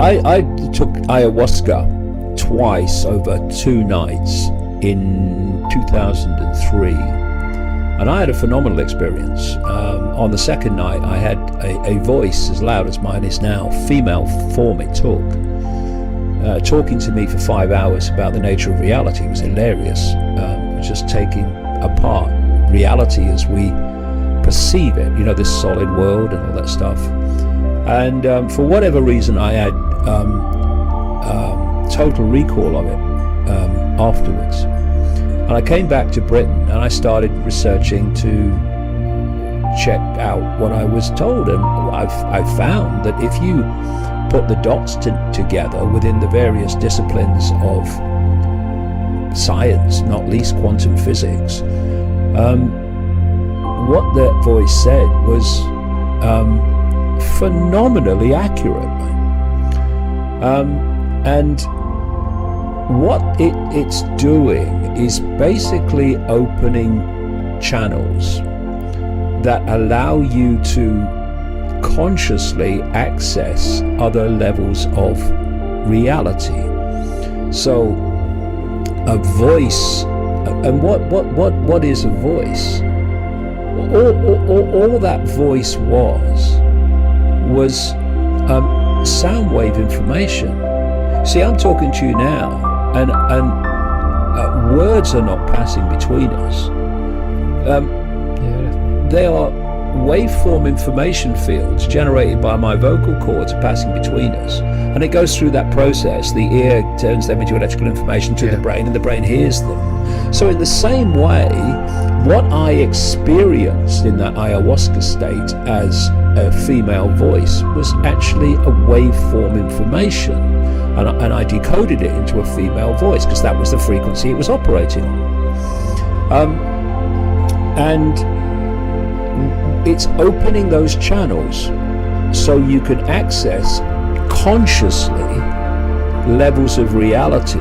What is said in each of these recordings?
I took ayahuasca twice over 2 nights in 2003, and I had a phenomenal experience. On the second night, I had a voice as loud as mine is now, female form it took, talking to me for 5 hours about the nature of reality. It was hilarious, just taking apart reality as we perceive it, this solid world and all that stuff. And for whatever reason, I had total recall of it afterwards. And I came back to Britain and I started researching to check out what I was told. And I found that if you put the dots together within the various disciplines of science, not least quantum physics, what that voice said was phenomenally accurate. And what it's doing is basically opening channels that allow you to consciously access other levels of reality. So a voice, and what is a voice? All that voice was sound wave information. See, I'm talking to you now, and words are not passing between us. They are waveform information fields generated by my vocal cords are passing between us, and it goes through that process. The ear turns them into electrical information to the brain, and the brain hears them. So in the same way, what I experienced in that ayahuasca state as a female voice was actually a waveform information, and I decoded it into a female voice because that was the frequency it was operating on. And it's opening those channels so you can access consciously levels of reality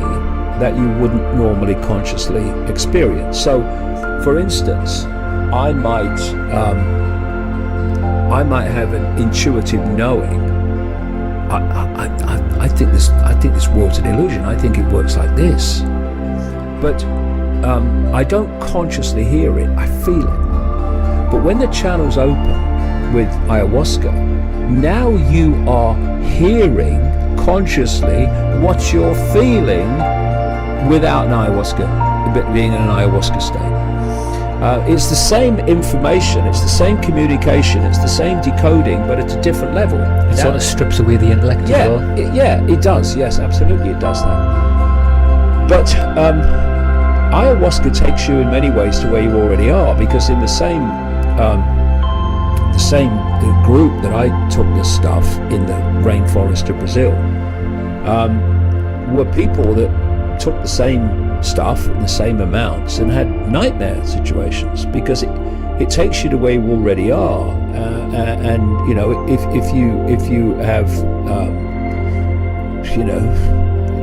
that you wouldn't normally consciously experience. So, for instance, I might have an intuitive knowing. I think this world's an illusion. I think it works like this, but I don't consciously hear it. I feel it. But when the channels open with ayahuasca, now you are hearing consciously what you're feeling without an ayahuasca, being in an ayahuasca state. It's the same information, it's the same communication, it's the same decoding, but at a different level. It sort of strips away the intellect as well. It does. Yes, absolutely, it does that. But ayahuasca takes you in many ways to where you already are, because in the same group that I took this stuff in the rainforest of Brazil were people that took the same stuff in the same amounts and had nightmare situations, because it takes you to where you already are, and if you have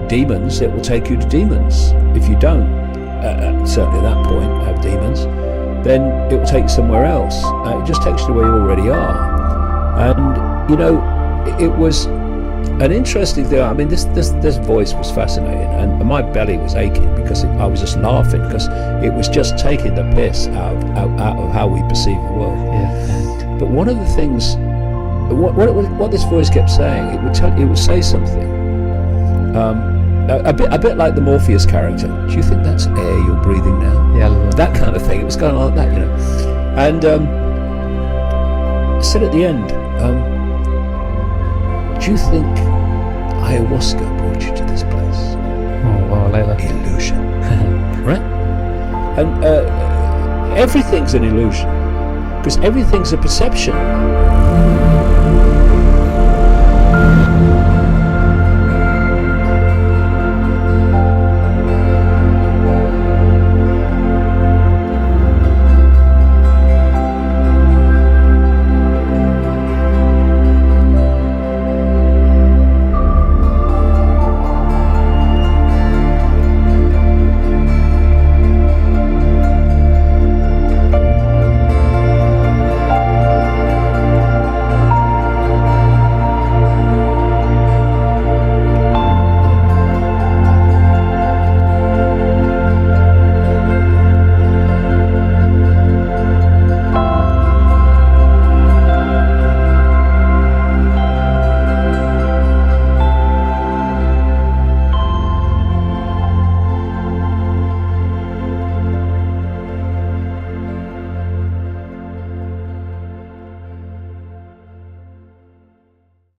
demons, it will take you to demons. If you don't, certainly at that point, have demons, then it will take you somewhere else. It just takes you to where you already are. And it was an interesting thing. I mean, this voice was fascinating, and my belly was aching because I was just laughing, because it was just taking the piss out of how we perceive the world. Yeah. But one of the things, what this voice kept saying, it would say something. A bit like the Morpheus character. Do you think that's air you're breathing now? Yeah, that kind of thing. It was going on like that, And I said at the end, do you think ayahuasca brought you to this place? Oh, wow, Layla. Illusion. Right? And everything's an illusion, because everything's a perception.